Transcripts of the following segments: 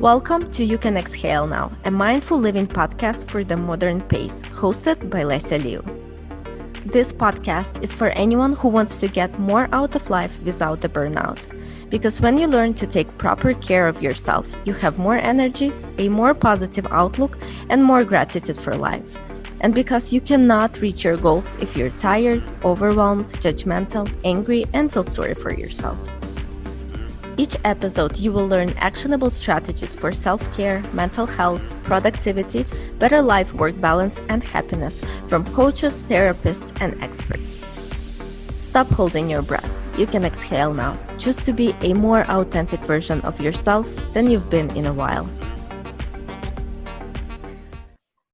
Welcome to You Can Exhale Now, a mindful living podcast for the modern pace, hosted by Lesia Liu. This podcast is for anyone who wants to get more out of life without the burnout. Because when you learn to take proper care of yourself, you have more energy, a more positive outlook, and more gratitude for life. And because you cannot reach your goals if you're tired, overwhelmed, judgmental, angry, and feel sorry for yourself. Each episode, you will learn actionable strategies for self-care, mental health, productivity, better life-work balance, and happiness from coaches, therapists, and experts. Stop holding your breath. You can exhale now. Choose to be a more authentic version of yourself than you've been in a while.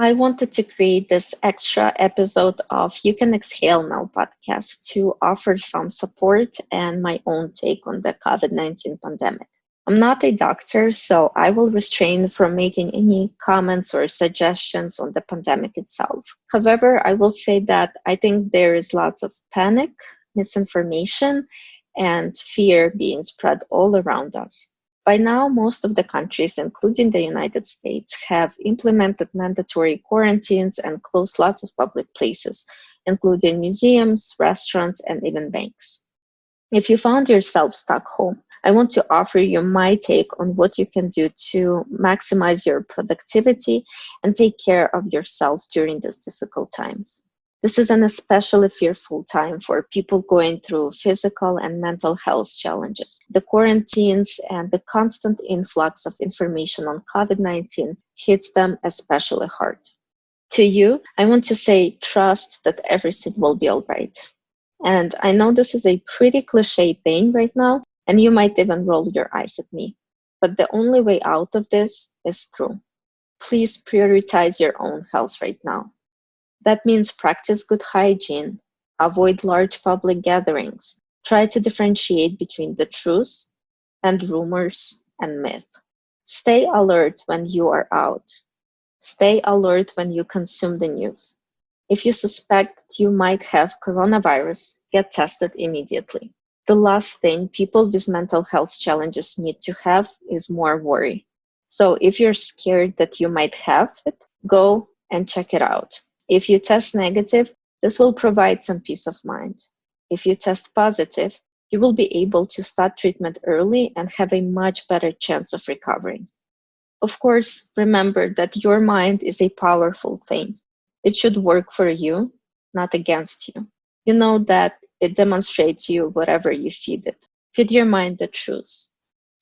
I wanted to create this extra episode of You Can Exhale Now podcast to offer some support and my own take on the COVID-19 pandemic. I'm not a doctor, so I will refrain from making any comments or suggestions on the pandemic itself. However, I will say that I think there is lots of panic, misinformation, and fear being spread all around us. By now, most of the countries, including the United States, have implemented mandatory quarantines and closed lots of public places, including museums, restaurants, and even banks. If you found yourself stuck home, I want to offer you my take on what you can do to maximize your productivity and take care of yourself during these difficult times. This is an especially fearful time for people going through physical and mental health challenges. The quarantines and the constant influx of information on COVID-19 hits them especially hard. To you, I want to say, trust that everything will be all right. And I know this is a pretty cliche thing right now, and you might even roll your eyes at me. But the only way out of this is through. Please prioritize your own health right now. That means practice good hygiene, avoid large public gatherings, try to differentiate between the truth and rumors and myth. Stay alert when you are out. Stay alert when you consume the news. If you suspect you might have coronavirus, get tested immediately. The last thing people with mental health challenges need to have is more worry. So if you're scared that you might have it, go and check it out. If you test negative, this will provide some peace of mind. If you test positive, you will be able to start treatment early and have a much better chance of recovering. Of course, remember that your mind is a powerful thing. It should work for you, not against you. You know that it demonstrates you whatever you feed it. Feed your mind the truth.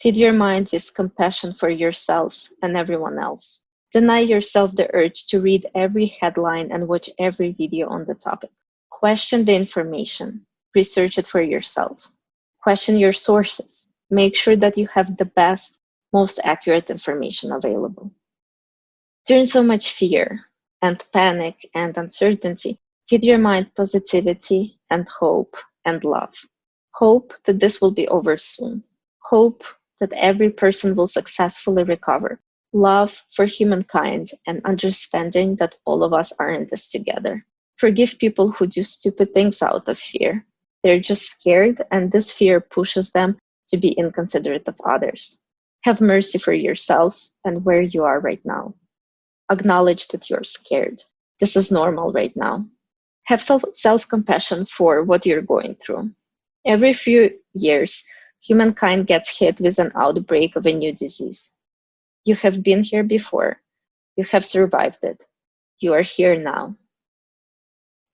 Feed your mind with compassion for yourself and everyone else. Deny yourself the urge to read every headline and watch every video on the topic. Question the information. Research it for yourself. Question your sources. Make sure that you have the best, most accurate information available. During so much fear and panic and uncertainty, feed your mind positivity and hope and love. Hope that this will be over soon. Hope that every person will successfully recover. Love for humankind and understanding that all of us are in this together. Forgive people who do stupid things out of fear. They're just scared, and this fear pushes them to be inconsiderate of others. Have mercy for yourself and where you are right now. Acknowledge that you're scared. This is normal right now. Have self-compassion for what you're going through. Every few years, humankind gets hit with an outbreak of a new disease. You have been here before. You have survived it. You are here now.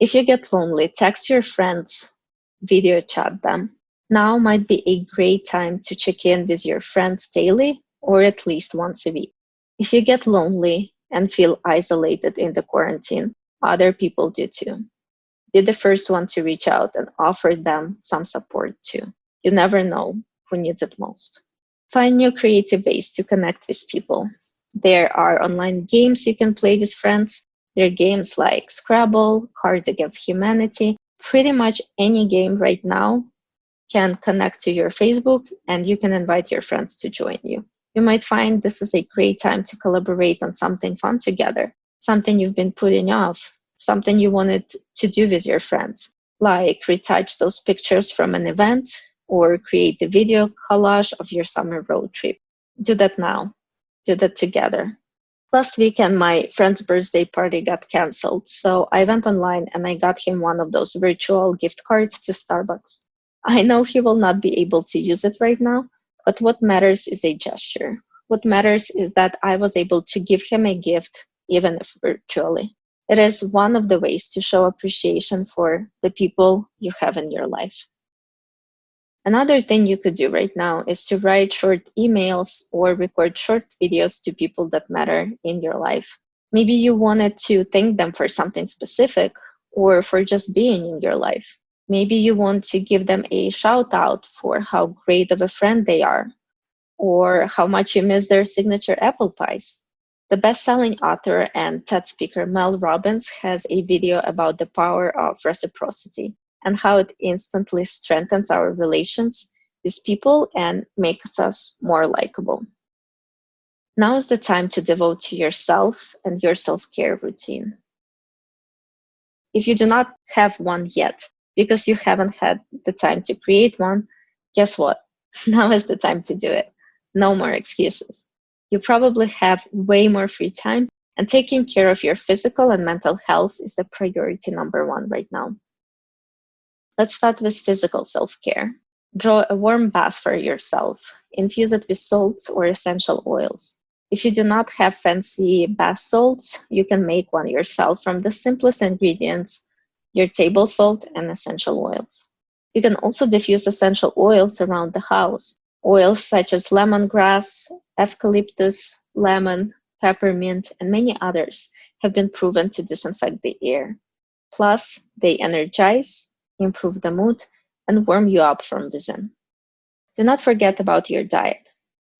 If you get lonely, text your friends, video chat them. Now might be a great time to check in with your friends daily or at least once a week. If you get lonely and feel isolated in the quarantine, other people do too. Be the first one to reach out and offer them some support too. You never know who needs it most. Find new creative ways to connect with people. There are online games you can play with friends. There are games like Scrabble, Cards Against Humanity. Pretty much any game right now can connect to your Facebook, and you can invite your friends to join you. You might find this is a great time to collaborate on something fun together, something you've been putting off, something you wanted to do with your friends, like retouch those pictures from an event or create a video collage of your summer road trip. Do that now. do that together. Last weekend, my friend's birthday party got canceled, so I went online and I got him one of those virtual gift cards to Starbucks. I know he will not be able to use it right now, but what matters is a gesture. What matters is that I was able to give him a gift, even if virtually. It is one of the ways to show appreciation for the people you have in your life. Another thing you could do right now is to write short emails or record short videos to people that matter in your life. Maybe you wanted to thank them for something specific or for just being in your life. Maybe you want to give them a shout out for how great of a friend they are or how much you miss their signature apple pies. The best-selling author and TED speaker Mel Robbins has a video about the power of reciprocity and how it instantly strengthens our relations with people and makes us more likable. Now is the time to devote to yourself and your self-care routine. If you do not have one yet, because you haven't had the time to create one, guess what? Now is the time to do it. No more excuses. You probably have way more free time, and taking care of your physical and mental health is the priority number one right now. Let's start with physical self-care. Draw a warm bath for yourself. Infuse it with salts or essential oils. If you do not have fancy bath salts, you can make one yourself from the simplest ingredients, your table salt and essential oils. You can also diffuse essential oils around the house. Oils such as lemongrass, eucalyptus, lemon, peppermint, and many others have been proven to disinfect the air. Plus, they energize, improve the mood, and warm you up from within. Do not forget about your diet.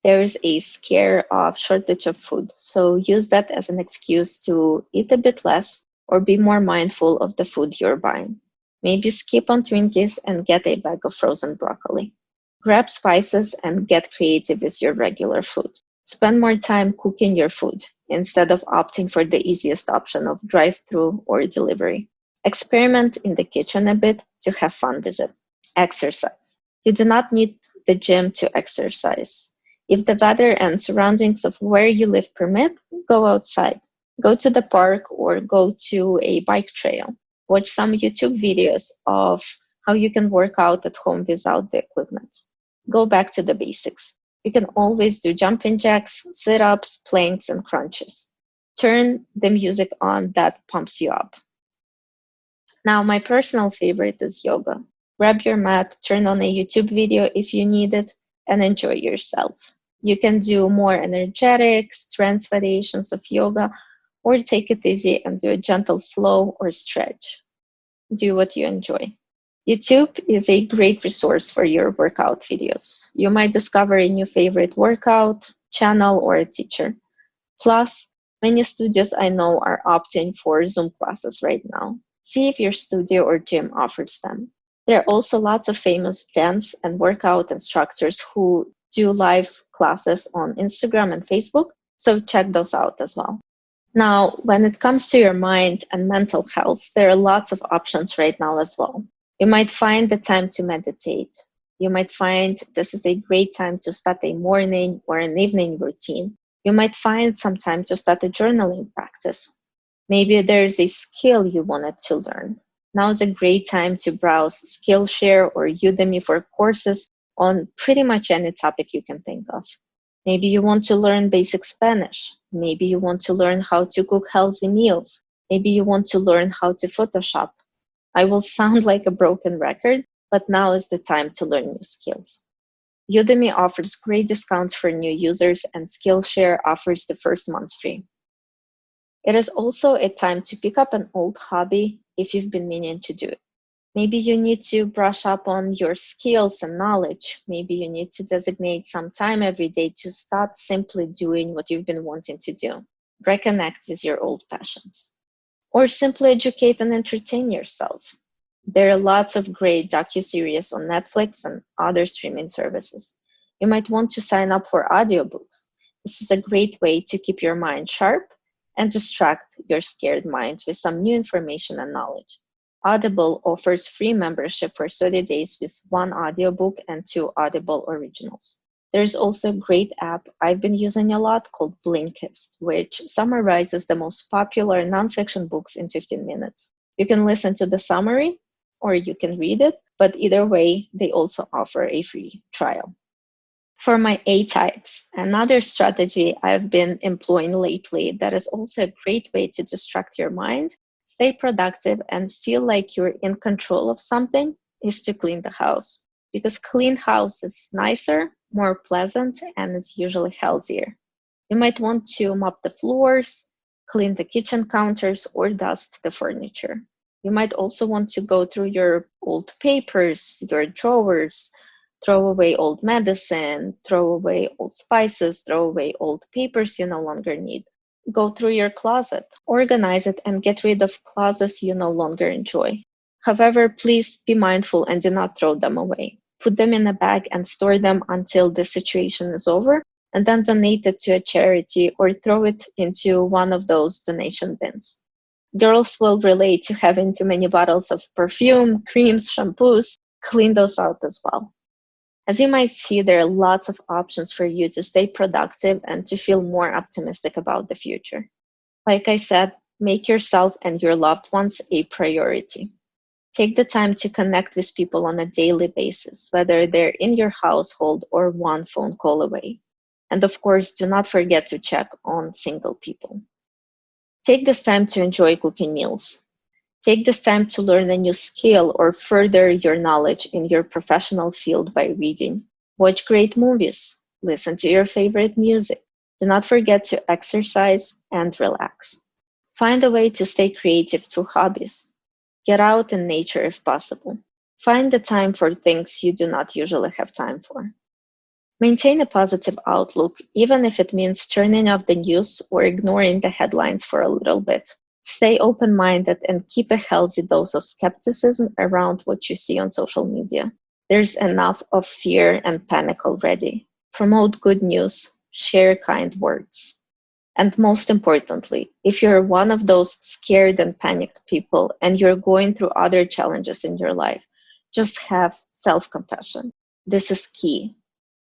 There is a scare of shortage of food, so use that as an excuse to eat a bit less or be more mindful of the food you're buying. Maybe skip on Twinkies and get a bag of frozen broccoli. Grab spices and get creative with your regular food. Spend more time cooking your food instead of opting for the easiest option of drive-through or delivery. Experiment in the kitchen a bit to have fun with it. Exercise. You do not need the gym to exercise. If the weather and surroundings of where you live permit, go outside. Go to the park or go to a bike trail. Watch some YouTube videos of how you can work out at home without the equipment. Go back to the basics. You can always do jumping jacks, sit-ups, planks, and crunches. Turn the music on that pumps you up. Now, my personal favorite is yoga. Grab your mat, turn on a YouTube video if you need it, and enjoy yourself. You can do more energetic, strength variations of yoga, or take it easy and do a gentle flow or stretch. Do what you enjoy. YouTube is a great resource for your workout videos. You might discover a new favorite workout, channel, or a teacher. Plus, many studios I know are opting for Zoom classes right now. See if your studio or gym offers them. There are also lots of famous dance and workout instructors who do live classes on Instagram and Facebook, so check those out as well. Now, when it comes to your mind and mental health, there are lots of options right now as well. You might find the time to meditate. You might find this is a great time to start a morning or an evening routine. You might find some time to start a journaling practice. Maybe there's a skill you wanted to learn. Now is a great time to browse Skillshare or Udemy for courses on pretty much any topic you can think of. Maybe you want to learn basic Spanish. Maybe you want to learn how to cook healthy meals. Maybe you want to learn how to Photoshop. I will sound like a broken record, but now is the time to learn new skills. Udemy offers great discounts for new users, and Skillshare offers the first month free. It is also a time to pick up an old hobby if you've been meaning to do it. Maybe you need to brush up on your skills and knowledge. Maybe you need to designate some time every day to start simply doing what you've been wanting to do. Reconnect with your old passions. Or simply educate and entertain yourself. There are lots of great docuseries on Netflix and other streaming services. You might want to sign up for audiobooks. This is a great way to keep your mind sharp and distract your scared mind with some new information and knowledge. Audible offers free membership for 30 days with 1 audiobook and 2 Audible originals. There's also a great app I've been using a lot called Blinkist, which summarizes the most popular nonfiction books in 15 minutes. You can listen to the summary or you can read it, but either way, they also offer a free trial. For my A types, another strategy I've been employing lately that is also a great way to distract your mind, stay productive, and feel like you're in control of something is to clean the house. Because clean house is nicer, more pleasant, and is usually healthier. You might want to mop the floors, clean the kitchen counters, or dust the furniture. You might also want to go through your old papers, your drawers, throw away old medicine, throw away old spices, throw away old papers you no longer need. Go through your closet, organize it, and get rid of clothes you no longer enjoy. However, please be mindful and do not throw them away. Put them in a bag and store them until the situation is over, and then donate it to a charity or throw it into one of those donation bins. Girls will relate to having too many bottles of perfume, creams, shampoos. Clean those out as well. As you might see, there are lots of options for you to stay productive and to feel more optimistic about the future. Like I said, make yourself and your loved ones a priority. Take the time to connect with people on a daily basis, whether they're in your household or one phone call away. And of course, do not forget to check on single people. Take this time to enjoy cooking meals. Take this time to learn a new skill or further your knowledge in your professional field by reading. Watch great movies. Listen to your favorite music. Do not forget to exercise and relax. Find a way to stay creative through hobbies. Get out in nature if possible. Find the time for things you do not usually have time for. Maintain a positive outlook, even if it means turning off the news or ignoring the headlines for a little bit. Stay open-minded and keep a healthy dose of skepticism around what you see on social media. There's enough of fear and panic already. Promote good news. Share kind words. And most importantly, if you're one of those scared and panicked people and you're going through other challenges in your life, just have self-compassion. This is key.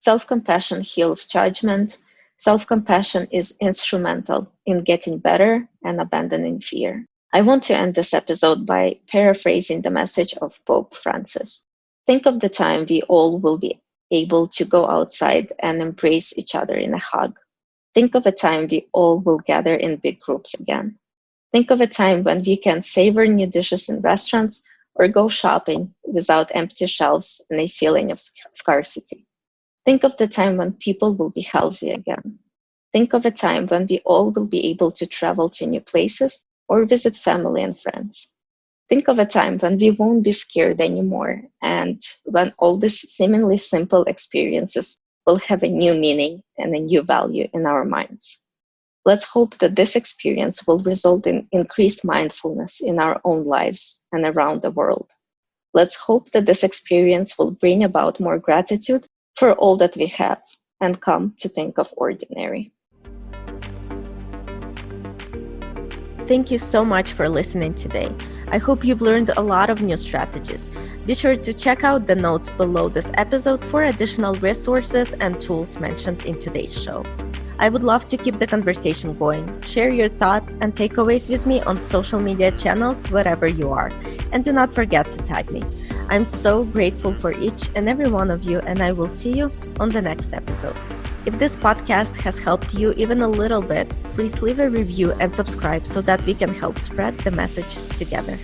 Self-compassion heals judgment. Self-compassion is instrumental in getting better and abandoning fear. I want to end this episode by paraphrasing the message of Pope Francis. Think of the time we all will be able to go outside and embrace each other in a hug. Think of a time we all will gather in big groups again. Think of a time when we can savor new dishes in restaurants or go shopping without empty shelves and a feeling of scarcity. Think of the time when people will be healthy again. Think of a time when we all will be able to travel to new places or visit family and friends. Think of a time when we won't be scared anymore and when all these seemingly simple experiences will have a new meaning and a new value in our minds. Let's hope that this experience will result in increased mindfulness in our own lives and around the world. Let's hope that this experience will bring about more gratitude for all that we have and come to think of ordinary. Thank you so much for listening today. I hope you've learned a lot of new strategies. Be sure to check out the notes below this episode for additional resources and tools mentioned in today's show. I would love to keep the conversation going. Share your thoughts and takeaways with me on social media channels wherever you are. And do not forget to tag me. I'm so grateful for each and every one of you, and I will see you on the next episode. If this podcast has helped you even a little bit, please leave a review and subscribe so that we can help spread the message together.